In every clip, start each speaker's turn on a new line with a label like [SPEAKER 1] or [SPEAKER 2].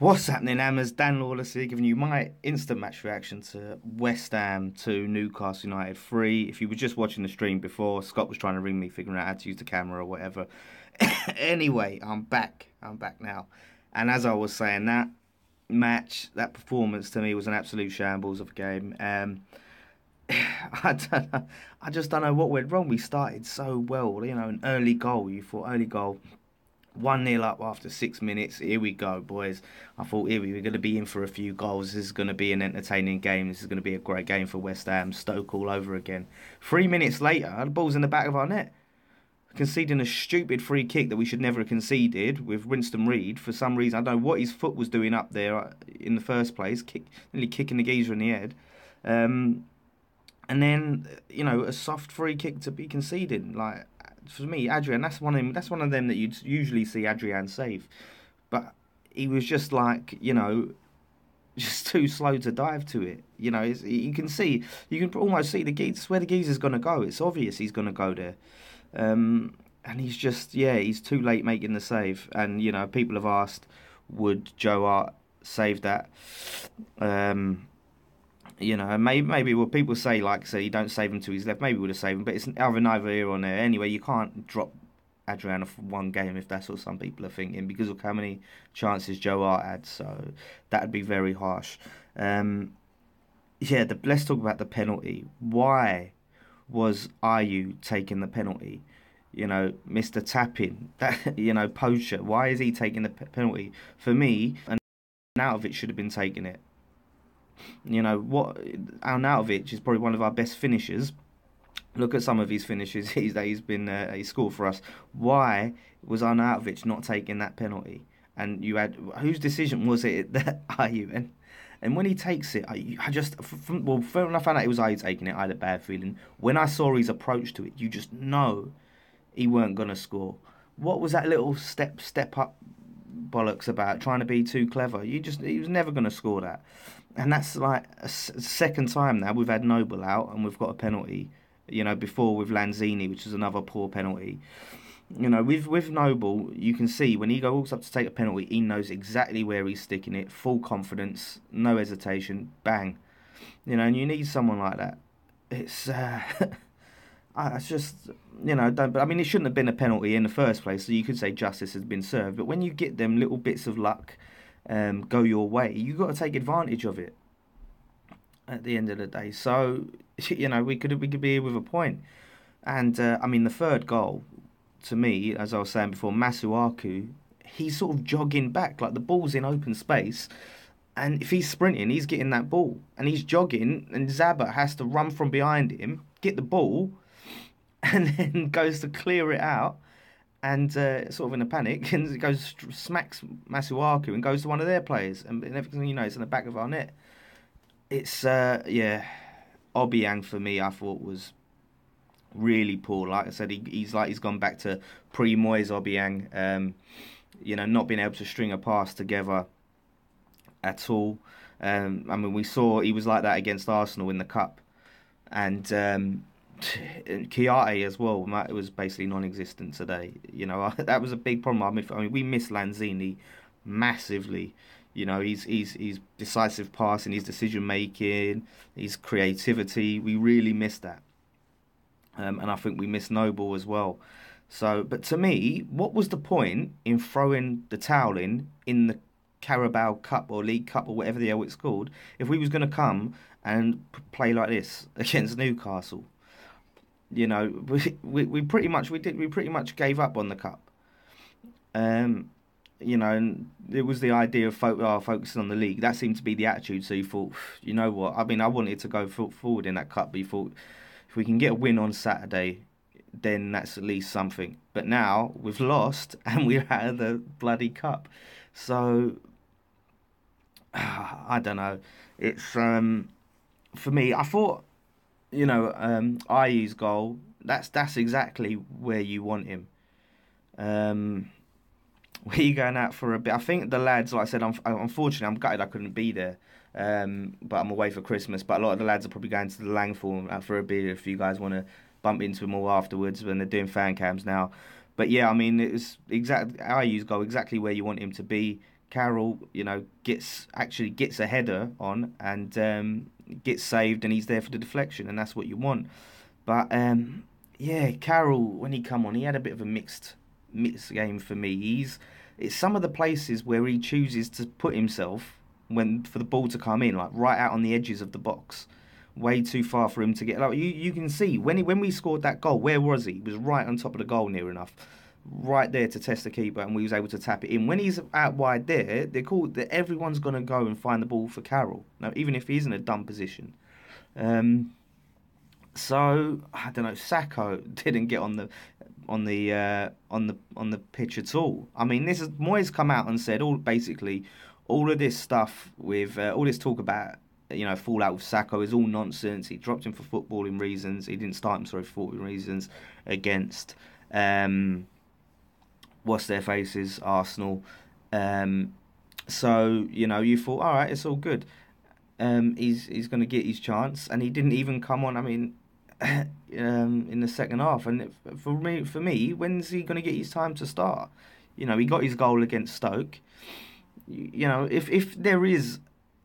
[SPEAKER 1] What's happening, Hammers? Dan Lawless here, giving you my instant match reaction to West Ham to Newcastle United 3. If you were just watching the stream before, Scott was trying to ring me, figuring out how to use the camera or whatever. Anyway, I'm back. I'm back now. And as I was saying, that match, that performance to me was an absolute shambles of a game. I don't know. I just don't know what went wrong. We started so well, an early goal. You thought early goal. 1-0 up after 6 minutes. Here we go, boys. I thought here we were going to be in for a few goals. This is going to be an entertaining game. This is going to be a great game for West Ham. Stoke all over again. 3 minutes later, the ball's in the back of our net. Conceding a stupid free kick that we should never have conceded with Winston Reid. For some reason, I don't know what his foot was doing up there in the first place. Nearly kicking the geezer in the head. And then, a soft free kick to be conceded. Like, for me, Adrian, that's one of them that you'd usually see Adrian save, but he was just like, just too slow to dive to it. You can almost see where the geezer's gonna go. It's obvious he's gonna go there, and he's too late making the save. And people have asked, would Joe Hart save that? Maybe what people say, like I said, you don't save him to his left. Maybe we would have saved him, but it's neither here or there. Anyway, you can't drop Adrian off one game if that's what some people are thinking, because of how many chances Joe Hart had. So that'd be very harsh. Let's talk about the penalty. Why was Ayew taking the penalty? Mr. Tapping, that poacher. Why is he taking the penalty? For me, and out of it should have been taking it. Arnautovic is probably one of our best finishers. Look at some of his finishes he's scored for us. Why was Arnautovic not taking that penalty? And you had, whose decision was it that Ayew? And when he takes it, when I found out it was Ayew taking it, I had a bad feeling. When I saw his approach to it, you just know he weren't gonna score. What was that little step up bollocks about, trying to be too clever? He was never gonna score that. And that's like a second time now we've had Noble out and we've got a penalty. Before with Lanzini, which is another poor penalty. With Noble, you can see when he goes up to take a penalty, he knows exactly where he's sticking it. Full confidence, no hesitation, bang. And you need someone like that. It's it's just, it shouldn't have been a penalty in the first place, so you could say justice has been served. But when you get them little bits of luck go your way, you got to take advantage of it at the end of the day. So, we could be here with a point. And, the third goal, to me, as I was saying before, Masuaku, he's sort of jogging back, like the ball's in open space. And if he's sprinting, he's getting that ball. And he's jogging, and Zaba has to run from behind him, get the ball, and then goes to clear it out. And sort of in a panic, and it goes, smacks Masuaku and goes to one of their players. And everything, it's in the back of our net. It's, Obiang for me, I thought was really poor. Like I said, he's gone back to pre-Moyes Obiang, not being able to string a pass together at all. We saw he was like that against Arsenal in the Cup. And Kiarte as well, it was basically non-existent today. That was a big problem. We missed Lanzini massively. His decisive passing, his decision making, his creativity. We really missed that. And I think we missed Noble as well. So, but to me, what was the point in throwing the towel in the Carabao Cup or League Cup or whatever the hell it's called, if we was going to come and play like this against Newcastle? We pretty much gave up on the cup. And it was the idea of focusing on the league. That seemed to be the attitude. So you thought, you know what? I wanted to go forward in that cup, but you thought, if we can get a win on Saturday, then that's at least something. But now we've lost and we're out of the bloody cup. So I don't know. It's for me, I thought, Ayew's goal, that's exactly where you want him. Where you going out for a bit? I think the lads, like I said, unfortunately, I'm gutted I couldn't be there. But I'm away for Christmas. But a lot of the lads are probably going to the Langthorne for a beer if you guys want to bump into them all afterwards when they're doing fan cams now. But yeah, I mean, it was Ayew's goal exactly where you want him to be. Carroll, actually gets a header on and gets saved, and he's there for the deflection, and that's what you want. But yeah, Carroll, when he come on, he had a bit of a mixed game for me. It's some of the places where he chooses to put himself when for the ball to come in, like right out on the edges of the box, way too far for him to get. Like you can see when we scored that goal, where was he? He was right on top of the goal, near enough, right there to test the keeper, and we was able to tap it in. When he's out wide there, they're called that everyone's gonna go and find the ball for Carroll. Now, even if he's in a dumb position. So I don't know. Sako didn't get on the pitch at all. I mean, this is Moyes come out and said all of this stuff with all this talk about fallout with Sako is all nonsense. He dropped him for footballing reasons. He didn't start him for footballing reasons against what's their faces, Arsenal. So you thought, all right, it's all good. He's going to get his chance, and he didn't even come on. I mean, in the second half, and for me, when's he going to get his time to start? He got his goal against Stoke. If there is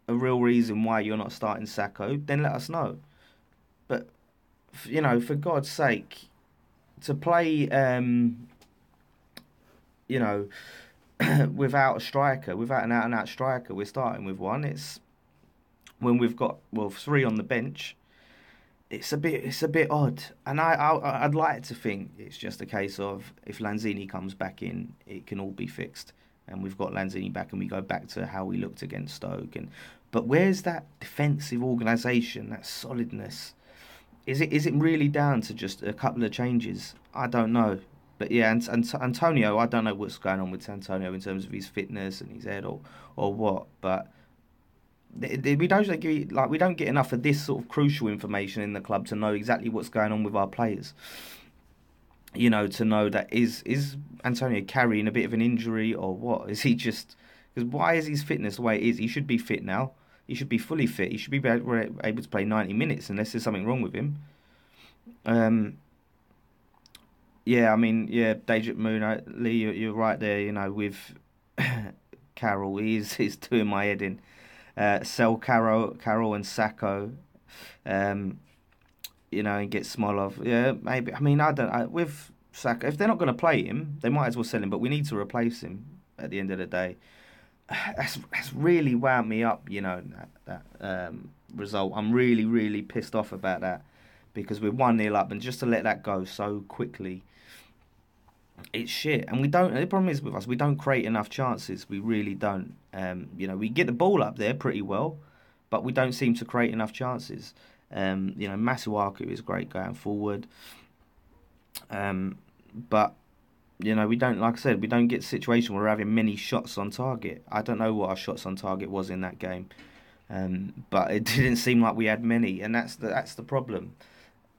[SPEAKER 1] a real reason why you're not starting Sako, then let us know. But for God's sake, to play, without a striker, without an out-and-out striker, we're starting with one. It's when we've got three on the bench. It's a bit odd, and I'd like to think it's just a case of if Lanzini comes back in, it can all be fixed, and we've got Lanzini back, and we go back to how we looked against Stoke. But where's that defensive organisation, that solidness? Is it really down to just a couple of changes? I don't know. But yeah, and Antonio, I don't know what's going on with Antonio in terms of his fitness and his head or what, but. We don't get enough of this sort of crucial information in the club to know exactly what's going on with our players. To know that is Antonio carrying a bit of an injury or what? Is he just because why is his fitness the way it is? He should be fit now. He should be fully fit. He should be able to play 90 minutes unless there's something wrong with him. Yeah, I mean, yeah, Dejit Moon, Lee, you're right there. With Carroll, he's doing my head in. Sell Carroll and Sako, and get Smolov. Yeah, maybe. I mean, with Sako, if they're not going to play him, they might as well sell him. But we need to replace him at the end of the day. That's really wound me up. That result. I'm really, really pissed off about that because we're 1-0 up, and just to let that go so quickly. It's shit, and we don't. The problem is with us, we don't create enough chances. We really don't. We get the ball up there pretty well, but we don't seem to create enough chances. Masuaku is great going forward, but we don't. Like I said, we don't get a situation where we're having many shots on target. I don't know what our shots on target was in that game, but it didn't seem like we had many, and that's the problem.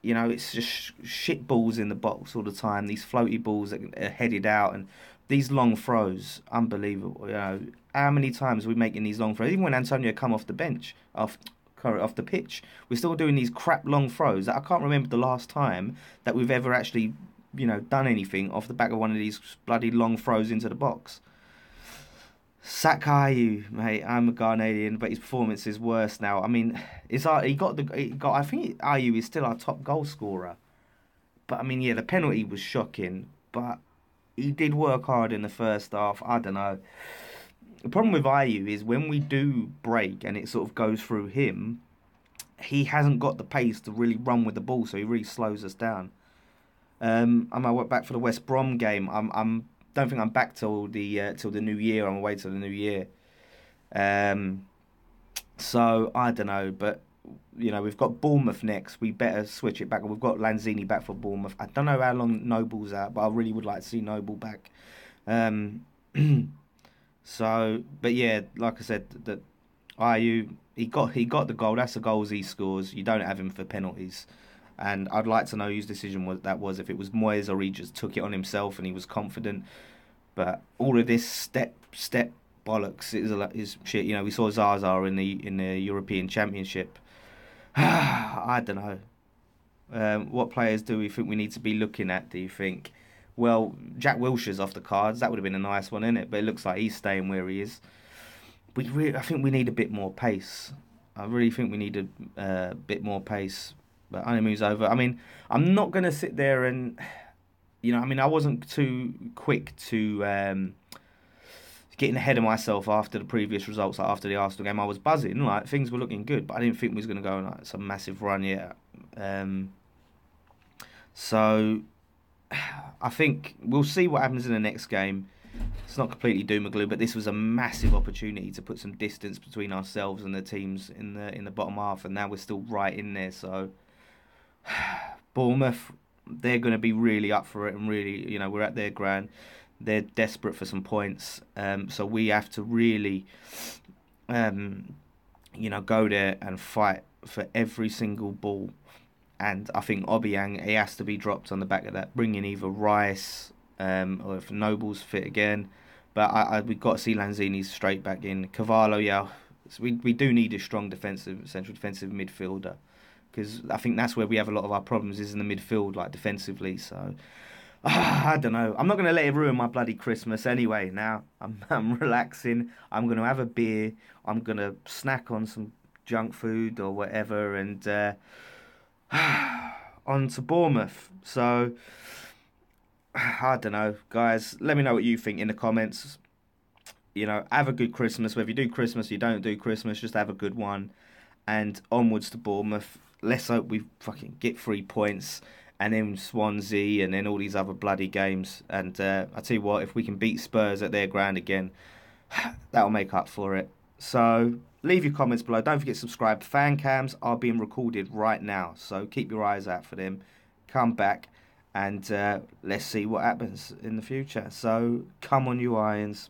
[SPEAKER 1] It's just shit balls in the box all the time. These floaty balls that are headed out, and these long throws, unbelievable. How many times are we making these long throws? Even when Antonio come off the bench, off the pitch, we're still doing these crap long throws. I can't remember the last time that we've ever actually, done anything off the back of one of these bloody long throws into the box. Ayew, mate. I'm a Ghanaian, but his performance is worse now. I mean, I think Ayew is still our top goal scorer. But I mean, yeah, the penalty was shocking. But he did work hard in the first half. I don't know. The problem with Ayew is when we do break and it sort of goes through him, he hasn't got the pace to really run with the ball, so he really slows us down. I went back for the West Brom game. Don't think I'm back till the new year. I'm away till the new year. So I don't know, but we've got Bournemouth next. We better switch it back. We've got Lanzini back for Bournemouth. I don't know how long Noble's out, but I really would like to see Noble back. So, but yeah, like I said, that Ayew he got the goal. That's the goals he scores. You don't have him for penalties. And I'd like to know whose decision was, if it was Moyes or he just took it on himself and he was confident. But all of this step bollocks is shit. We saw Zaza in the European Championship. I don't know. What players do we think we need to be looking at? Do you think well, Jack Wilshere's off the cards. That would have been a nice one, innit? But it looks like he's staying where he is. I think we need a bit more pace. I really think we need a bit more pace. But honeymoon's over. I mean, I'm not going to sit there and, I mean, I wasn't too quick to getting ahead of myself after the previous results. Like after the Arsenal game, I was buzzing. Like things were looking good, but I didn't think we was going to go on like some massive run yet. So I think we'll see what happens in the next game. It's not completely doom and gloom, but this was a massive opportunity to put some distance between ourselves and the teams in the bottom half, and now we're still right in there. So Bournemouth, they're going to be really up for it, and really, we're at their ground. They're desperate for some points, so we have to really, go there and fight for every single ball. And I think Obiang, he has to be dropped on the back of that. Bring in either Rice, or if Noble's fit again. But we've got to see Lanzini straight back in. Cavallo, yeah. So we do need a strong central defensive midfielder. Because I think that's where we have a lot of our problems, is in the midfield, like defensively. So, I don't know. I'm not going to let it ruin my bloody Christmas anyway. Now, I'm relaxing. I'm going to have a beer. I'm going to snack on some junk food or whatever. And on to Bournemouth. So, I don't know, guys. Let me know what you think in the comments. Have a good Christmas. Whether you do Christmas, you don't do Christmas, just have a good one. And onwards to Bournemouth. Let's hope we fucking get 3 points. And then Swansea and then all these other bloody games. And I tell you what, if we can beat Spurs at their ground again, that'll make up for it. So leave your comments below. Don't forget to subscribe. Fan cams are being recorded right now. So keep your eyes out for them. Come back. And let's see what happens in the future. So, come on, you Irons.